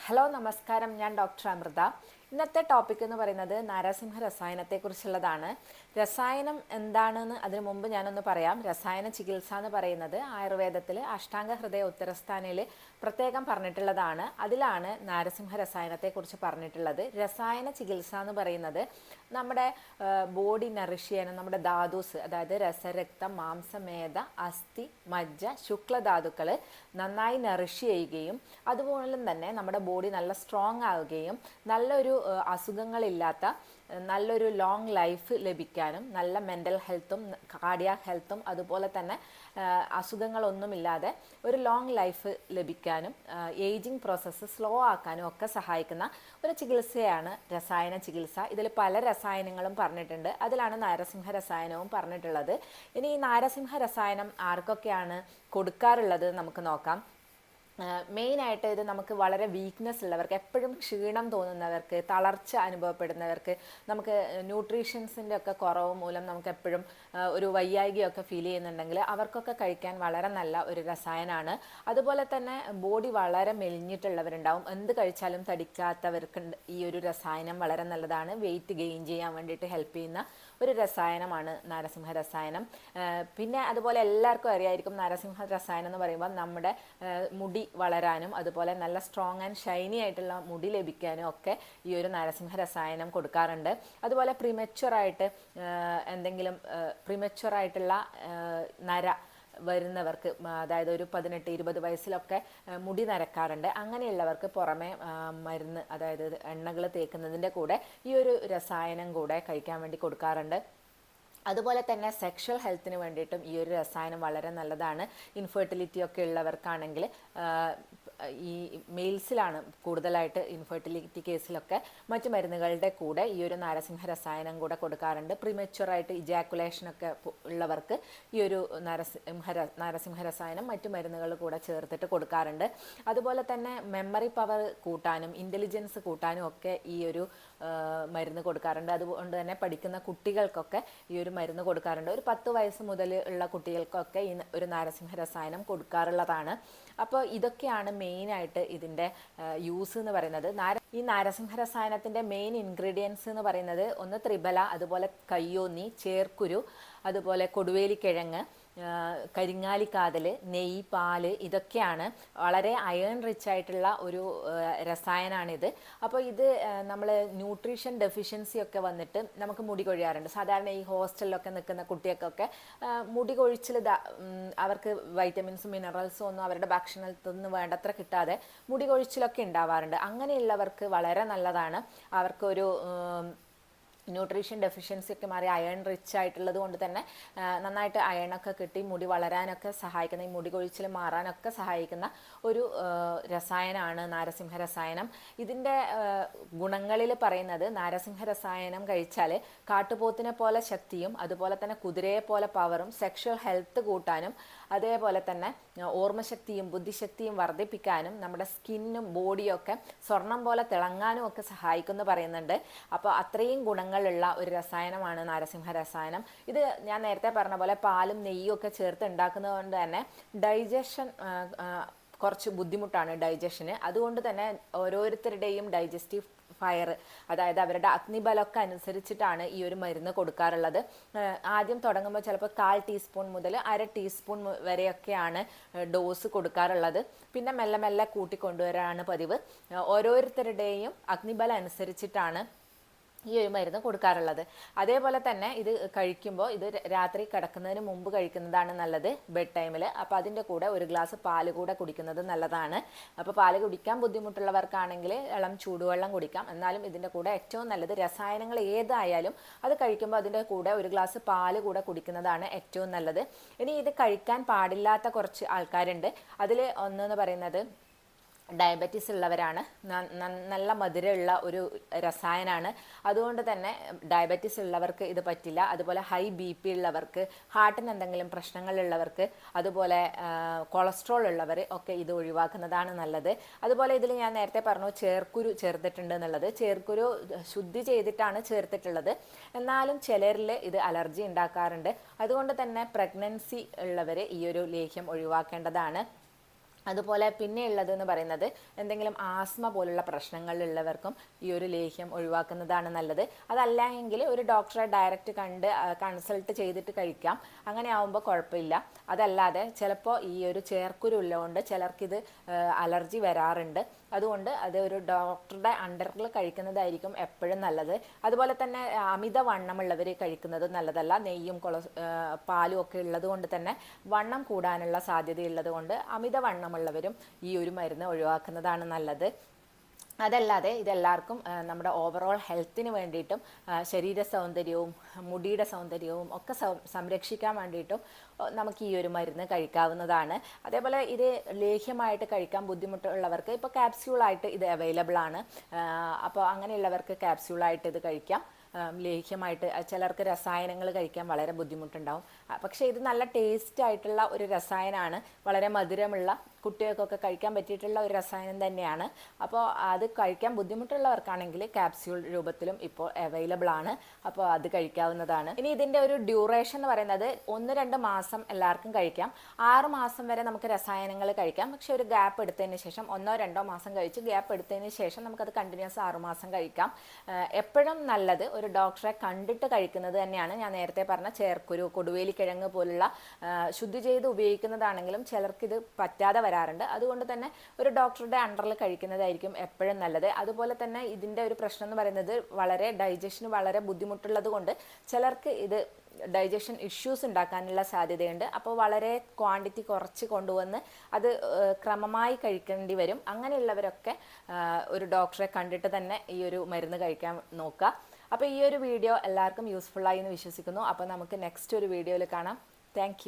Hello നമസ്കാരം, ഞാൻ doctor Amrita. ഇന്നത്തെ ടോപ്പിക് എന്ന് പറയുന്നത് നാരസിംഹ രസായനത്തെക്കുറിച്ചുള്ളതാണ്. രസായനം എന്താണെന്ന് അതിനു മുമ്പ് ഞാനൊന്ന് പറയാം. രസായന ചികിത്സ എന്ന് പറയുന്നത് ആയുർവേദത്തിൽ അഷ്ടാംഗ ഹൃദയ ഉത്തരസ്ഥാനയിൽ പ്രത്യേകം പറഞ്ഞിട്ടുള്ളതാണ്. അതിലാണ് നാരസിംഹ രസായനത്തെക്കുറിച്ച് പറഞ്ഞിട്ടുള്ളത്. രസായന ചികിത്സ എന്ന് പറയുന്നത് നമ്മുടെ ബോഡി നറിഷ് ചെയ്യാനും നമ്മുടെ ധാതുസ്, അതായത് രസരക്തം, മാംസമേധ, അസ്ഥി, മജ്ജ, ശുക്ലധാതുക്കൾ നന്നായി നറിഷ് ചെയ്യുകയും അതുപോലെ തന്നെ നമ്മുടെ ബോഡി നല്ല സ്ട്രോങ് ആവുകയും നല്ലൊരു അസുഖങ്ങളില്ലാത്ത നല്ലൊരു ലോങ് ലൈഫ് ലഭിക്കാനും നല്ല മെൻ്റൽ ഹെൽത്തും കാർഡിയാക് ഹെൽത്തും അതുപോലെ തന്നെ അസുഖങ്ങളൊന്നുമില്ലാതെ ഒരു ലോങ് ലൈഫ് ലഭിക്കാനും ഏജിങ് പ്രോസസ്സ് സ്ലോ ആക്കാനും ഒക്കെ സഹായിക്കുന്ന ഒരു ചികിത്സയാണ് രസായന ചികിത്സ. ഇതിൽ പല രസായനങ്ങളും പറഞ്ഞിട്ടുണ്ട്. അതിലാണ് നാരസിംഹ രസായനവും പറഞ്ഞിട്ടുള്ളത്. ഇനി ഈ നാരസിംഹ രസായനം ആർക്കൊക്കെയാണ് കൊടുക്കാറുള്ളത് നമുക്ക് നോക്കാം. മെയിനായിട്ട് ഇത് നമുക്ക് വളരെ വീക്ക്നെസ് ഉള്ളവർക്ക്, എപ്പോഴും ക്ഷീണം തോന്നുന്നവർക്ക്, തളർച്ച അനുഭവപ്പെടുന്നവർക്ക്, നമുക്ക് ന്യൂട്രീഷൻസിൻ്റെ ഒക്കെ കുറവ് മൂലം നമുക്ക് എപ്പോഴും ഒരു വയ്യായികയൊക്കെ ഫീൽ ചെയ്യുന്നുണ്ടെങ്കിൽ അവർക്കൊക്കെ കഴിക്കാൻ വളരെ നല്ല ഒരു രസായനമാണ്. അതുപോലെ തന്നെ ബോഡി വളരെ മെലിഞ്ഞിട്ടുള്ളവരുണ്ടാവും, എന്ത് കഴിച്ചാലും തടിക്കാത്തവർക്ക് ഈ ഒരു രസായനം വളരെ നല്ലതാണ്. വെയിറ്റ് ഗെയിൻ ചെയ്യാൻ വേണ്ടിയിട്ട് ഹെൽപ്പ് ചെയ്യുന്ന ഒരു രസായനമാണ് നാരസിംഹ രസായനം. പിന്നെ അതുപോലെ എല്ലാവർക്കും അറിയായിരിക്കും, നാരസിംഹ രസായനം എന്ന് പറയുമ്പോൾ നമ്മുടെ മുടി വളരാനും അതുപോലെ നല്ല സ്ട്രോങ് ആൻഡ് ഷൈനി ആയിട്ടുള്ള മുടി ലഭിക്കാനും ഒക്കെ ഈ ഒരു നാരസിംഹ രസായനം കൊടുക്കാറുണ്ട്. അതുപോലെ പ്രിമച്വറായിട്ട് എന്തെങ്കിലും പ്രിമച്വറായിട്ടുള്ള നര വരുന്നവർക്ക്, അതായത് ഒരു 18-20 വയസ്സിലൊക്കെ മുടി നരക്കാറുണ്ട്. അങ്ങനെയുള്ളവർക്ക് പുറമെ മരുന്ന്, അതായത് എണ്ണകൾ തേക്കുന്നതിൻ്റെ കൂടെ ഈ ഒരു രസായനം കൂടെ കഴിക്കാൻ വേണ്ടി കൊടുക്കാറുണ്ട്. അതുപോലെ തന്നെ സെക്ഷൽ ഹെൽത്തിന് വേണ്ടിയിട്ടും ഈ ഒരു രസായനം വളരെ നല്ലതാണ്. ഇൻഫെർട്ടിലിറ്റി ഒക്കെ ഉള്ളവർക്കാണെങ്കിൽ, ഈ മെയിൽസിലാണ് കൂടുതലായിട്ട് ഇൻഫെർട്ടിലിറ്റി കേസിലൊക്കെ മറ്റു മരുന്നുകളുടെ കൂടെ ഈ ഒരു നാരസിംഹ രസായനം കൂടെ കൊടുക്കാറുണ്ട്. പ്രിമച്വറായിട്ട് ഇജാക്കുലേഷനൊക്കെ ഉള്ളവർക്ക് ഈ ഒരു നാരസിംഹ രസായനം മറ്റു മരുന്നുകൾ കൂടെ ചേർത്തിട്ട് കൊടുക്കാറുണ്ട്. അതുപോലെ തന്നെ മെമ്മറി പവർ കൂട്ടാനും ഇൻ്റലിജൻസ് കൂട്ടാനും ഒക്കെ ഈ ഒരു മരുന്ന് കൊടുക്കാറുണ്ട്. അതുകൊണ്ട് തന്നെ പഠിക്കുന്ന കുട്ടികൾക്കൊക്കെ ഈ ഒരു മരുന്ന് കൊടുക്കാറുണ്ട്. ഒരു 10 വയസ്സ് മുതൽ ഉള്ള കുട്ടികൾക്കൊക്കെ ഈ ഒരു നാരസിംഹ രസായനം കൊടുക്കാറുള്ളതാണ്. അപ്പോൾ ഇതൊക്കെയാണ് മെയിനായിട്ട് ഇതിൻ്റെ യൂസ് എന്ന് പറയുന്നത്. ഈ നാരസിംഹ രസായനത്തിൻ്റെ മെയിൻ ഇൻഗ്രീഡിയൻസ് എന്ന് പറയുന്നത് ഒന്ന് ത്രിബല, അതുപോലെ കയ്യോന്നി, ചേർക്കുരു, അതുപോലെ കൊടുവേലിക്കിഴങ്ങ്, കരിങ്ങാലിക്കാതൽ, നെയ്യ്, പാല്, ഇതൊക്കെയാണ്. വളരെ അയൺ റിച്ച് ആയിട്ടുള്ള ഒരു രസായനമാണിത്. അപ്പോൾ ഇത് നമ്മൾ ന്യൂട്രീഷൻ ഡെഫിഷ്യൻസി ഒക്കെ വന്നിട്ട് നമുക്ക് മുടി കൊഴിയാറുണ്ട്. സാധാരണ ഈ ഹോസ്റ്റലിലൊക്കെ നിൽക്കുന്ന കുട്ടികൾക്കൊക്കെ മുടി കൊഴിച്ചിൽ, അവർക്ക് വൈറ്റമിൻസും മിനറൽസും ഒന്നും അവരുടെ ഭക്ഷണത്തിൽ നിന്ന് വേണ്ടത്ര കിട്ടാതെ മുടി കൊഴിച്ചിലൊക്കെ ഉണ്ടാവാറുണ്ട്. അങ്ങനെയുള്ളവർക്ക് വളരെ നല്ലതാണ്. അവർക്കൊരു ന്യൂട്രീഷൻ ഡെഫിഷ്യൻസി ഒക്കെ മാറി അയൺ റിച്ച് ആയിട്ടുള്ളത് കൊണ്ട് തന്നെ നന്നായിട്ട് അയണൊക്കെ കിട്ടി മുടി വളരാനൊക്കെ സഹായിക്കുന്ന, ഈ മുടി കൊഴിച്ചിൽ മാറാനൊക്കെ സഹായിക്കുന്ന ഒരു രസായനമാണ് നാരസിംഹ രസായനം. ഇതിൻ്റെ ഗുണങ്ങളിൽ പറയുന്നത്, നാരസിംഹ രസായനം കഴിച്ചാൽ കാട്ടുപോത്തിനെ പോലെ ശക്തിയും അതുപോലെ തന്നെ കുതിരയെ പോലെ പവറും, സെക്ഷൽ ഹെൽത്ത് കൂട്ടാനും അതേപോലെ തന്നെ ഓർമ്മശക്തിയും ബുദ്ധിശക്തിയും വർദ്ധിപ്പിക്കാനും നമ്മുടെ സ്കിന്നും ബോഡിയൊക്കെ സ്വർണം പോലെ തിളങ്ങാനും ഒക്കെ സഹായിക്കുമെന്ന് പറയുന്നുണ്ട്. അപ്പോൾ അത്രയും ഗുണങ്ങളുള്ള ഒരു രസായനമാണ് നാരസിംഹ രസായനം. ഇത് ഞാൻ നേരത്തെ പറഞ്ഞ പോലെ പാലും നെയ്യും ഒക്കെ ചേർത്ത് ഉണ്ടാക്കുന്നത് കൊണ്ട് തന്നെ ഡൈജഷൻ കുറച്ച് ബുദ്ധിമുട്ടാണ് ഡൈജഷന്. അതുകൊണ്ട് തന്നെ ഓരോരുത്തരുടെയും ഡൈജസ്റ്റീവ് ഫയർ, അതായത് അവരുടെ അഗ്നിബലമൊക്കെ അനുസരിച്ചിട്ടാണ് ഈ ഒരു മരുന്ന് കൊടുക്കാറുള്ളത്. ആദ്യം തുടങ്ങുമ്പോൾ ചിലപ്പോൾ 1/4 ടീസ്പൂൺ മുതൽ 1/2 ടീസ്പൂൺ വരെയൊക്കെയാണ് ഡോസ് കൊടുക്കാറുള്ളത്. പിന്നെ മെല്ലെ മെല്ലെ കൂട്ടിക്കൊണ്ടുവരാനാണ് പതിവ്. ഓരോരുത്തരുടെയും അഗ്നിബലം അനുസരിച്ചിട്ടാണ് ഈ ഒരു മരുന്ന് കൊടുക്കാറുള്ളത്. അതേപോലെ തന്നെ ഇത് കഴിക്കുമ്പോൾ ഇത് രാത്രി കിടക്കുന്നതിന് മുമ്പ് കഴിക്കുന്നതാണ് നല്ലത്, ബെഡ് ടൈമിൽ. അപ്പോൾ അതിൻ്റെ കൂടെ ഒരു ഗ്ലാസ് പാല് കൂടെ കുടിക്കുന്നത് നല്ലതാണ്. അപ്പോൾ പാല് കുടിക്കാൻ ബുദ്ധിമുട്ടുള്ളവർക്കാണെങ്കിൽ ഇളം ചൂടുവെള്ളം കുടിക്കാം. എന്നാലും ഇതിൻ്റെ കൂടെ ഏറ്റവും നല്ലത്, രസായനങ്ങൾ ഏതായാലും അത് കഴിക്കുമ്പോൾ അതിൻ്റെ കൂടെ ഒരു ഗ്ലാസ് പാല് കൂടെ കുടിക്കുന്നതാണ് ഏറ്റവും നല്ലത്. ഇനി ഇത് കഴിക്കാൻ പാടില്ലാത്ത കുറച്ച് ആൾക്കാരുണ്ട്. അതിൽ ഒന്നെന്ന് പറയുന്നത് ഡയബറ്റീസ് ഉള്ളവരാണ്. നല്ല മധുരമുള്ള ഒരു രസായനമാണ്. അതുകൊണ്ട് തന്നെ ഡയബറ്റീസ് ഉള്ളവർക്ക് ഇത് പറ്റില്ല. അതുപോലെ ഹൈ BP ഉള്ളവർക്ക്, ഹാർട്ടിന് എന്തെങ്കിലും പ്രശ്നങ്ങളുള്ളവർക്ക്, അതുപോലെ കൊളസ്ട്രോൾ ഉള്ളവർ ഒക്കെ ഇത് ഒഴിവാക്കുന്നതാണ് നല്ലത്. അതുപോലെ ഇതിൽ ഞാൻ നേരത്തെ പറഞ്ഞു ചേർക്കുരു ചേർത്തിട്ടുണ്ട് എന്നുള്ളത്. ചേർക്കുരു ശുദ്ധി ചെയ്തിട്ടാണ് ചേർത്തിട്ടുള്ളത്. എന്നാലും ചിലരിൽ ഇത് അലർജി ഉണ്ടാക്കാറുണ്ട്. അതുകൊണ്ട് തന്നെ പ്രഗ്നൻസി ഉള്ളവർ ഈ ഒരു ലേഹ്യം ഒഴിവാക്കേണ്ടതാണ്. അതുപോലെ പിന്നെ ഉള്ളതെന്ന് പറയുന്നത് എന്തെങ്കിലും ആസ്മ പോലുള്ള പ്രശ്നങ്ങളുള്ളവർക്കും ഈ ഒരു ലേഹ്യം ഒഴിവാക്കുന്നതാണ് നല്ലത്. അതല്ല എങ്കിൽ ഒരു ഡോക്ടറെ ഡയറക്റ്റ് കണ്ട് കൺസൾട്ട് ചെയ്തിട്ട് കഴിക്കാം. അങ്ങനെ ആവുമ്പോൾ കുഴപ്പമില്ല. അതല്ലാതെ ചിലപ്പോൾ ഈ ഒരു ചേർക്കുരു ഉള്ളതുകൊണ്ട് ചിലർക്കിത് അലർജി വരാറുണ്ട്. അതുകൊണ്ട് അത് ഒരു ഡോക്ടറുടെ അണ്ടറിൽ കഴിക്കുന്നതായിരിക്കും എപ്പോഴും നല്ലത്. അതുപോലെ തന്നെ അമിത വണ്ണമുള്ളവർ കഴിക്കുന്നത് നല്ലതല്ല. നെയ്യും പാലും ഒക്കെ ഉള്ളത് കൊണ്ട് തന്നെ വണ്ണം കൂടാനുള്ള സാധ്യതയുള്ളത് കൊണ്ട് അമിത വണ്ണമുള്ളവരും ഈ ഒരു മരുന്ന് ഒഴിവാക്കുന്നതാണ് നല്ലത്. അതല്ലാതെ ഇതെല്ലാവർക്കും നമ്മുടെ ഓവറോൾ ഹെൽത്തിന് വേണ്ടിയിട്ടും ശരീര സൗന്ദര്യവും മുടിയുടെ സൗന്ദര്യവും ഒക്കെ സംരക്ഷിക്കാൻ വേണ്ടിയിട്ടും നമുക്ക് ഈ ഒരു മരുന്ന് കഴിക്കാവുന്നതാണ്. അതേപോലെ ഇത് ലേഹ്യമായിട്ട് കഴിക്കാൻ ബുദ്ധിമുട്ടുള്ളവർക്ക് ഇപ്പോൾ ക്യാപ്സ്യൂളായിട്ട് ഇത് അവൈലബിൾ ആണ്. അപ്പോൾ അങ്ങനെയുള്ളവർക്ക് ക്യാപ്സ്യൂളായിട്ട് ഇത് കഴിക്കാം. ലേഹ്യമായിട്ട് ചിലർക്ക് രസായനങ്ങൾ കഴിക്കാൻ വളരെ ബുദ്ധിമുട്ടുണ്ടാവും. പക്ഷേ ഇത് നല്ല ടേസ്റ്റ് ആയിട്ടുള്ള ഒരു രസായനമാണ്. വളരെ മധുരമുള്ള കുട്ടികൾക്കൊക്കെ കഴിക്കാൻ പറ്റിയിട്ടുള്ള ഒരു രസായനം തന്നെയാണ്. അപ്പോൾ അത് കഴിക്കാൻ ബുദ്ധിമുട്ടുള്ളവർക്കാണെങ്കിൽ ക്യാപ്സ്യൂൾ രൂപത്തിലും ഇപ്പോൾ അവൈലബിൾ ആണ്. അപ്പോൾ അത് കഴിക്കാവുന്നതാണ്. ഇനി ഇതിൻ്റെ ഒരു ഡ്യൂറേഷൻ എന്ന് പറയുന്നത് 1-2 മാസം എല്ലാവർക്കും കഴിക്കാം. 6 മാസം വരെ നമുക്ക് രസായനങ്ങൾ കഴിക്കാം. പക്ഷെ ഒരു ഗ്യാപ്പ് എടുത്തതിന് ശേഷം 1-2 മാസം കഴിച്ച് ഗ്യാപ്പ് എടുത്തതിന് ശേഷം നമുക്കത് കണ്ടിന്യൂസ് 6 മാസം കഴിക്കാം. എപ്പോഴും നല്ലത് ഒരു ഡോക്ടറെ കണ്ടിട്ട് കഴിക്കുന്നത് തന്നെയാണ്. ഞാൻ നേരത്തെ പറഞ്ഞ ചേർക്കുരു, കൊടുവേലിക്കിഴങ്ങ് പോലുള്ള ശുദ്ധി ചെയ്ത് ഉപയോഗിക്കുന്നതാണെങ്കിലും ചിലർക്കിത് പറ്റാതെ വരാറുണ്ട്. അതുകൊണ്ട് തന്നെ ഒരു ഡോക്ടറുടെ അണ്ടറിൽ കഴിക്കുന്നതായിരിക്കും എപ്പോഴും നല്ലത്. അതുപോലെ തന്നെ ഇതിൻ്റെ ഒരു പ്രശ്നം എന്ന് പറയുന്നത് ഡൈജഷന് വളരെ ബുദ്ധിമുട്ടുള്ളത് കൊണ്ട് ചിലർക്ക് ഇത് ഡൈജഷൻ ഇഷ്യൂസ് ഉണ്ടാക്കാനുള്ള സാധ്യതയുണ്ട്. അപ്പോൾ വളരെ ക്വാണ്ടിറ്റി കുറച്ച് കൊണ്ടുവന്ന് അത് ക്രമമായി കഴിക്കേണ്ടി വരും. അങ്ങനെയുള്ളവരൊക്കെ ഒരു ഡോക്ടറെ കണ്ടിട്ട് തന്നെ ഈ ഒരു മരുന്ന് കഴിക്കാൻ നോക്കുക. അപ്പോൾ ഈ ഒരു വീഡിയോ എല്ലാവർക്കും യൂസ്ഫുള്ളായി എന്ന് വിശ്വസിക്കുന്നു. അപ്പോൾ നമുക്ക് നെക്സ്റ്റ് ഒരു വീഡിയോയിൽ കാണാം. താങ്ക്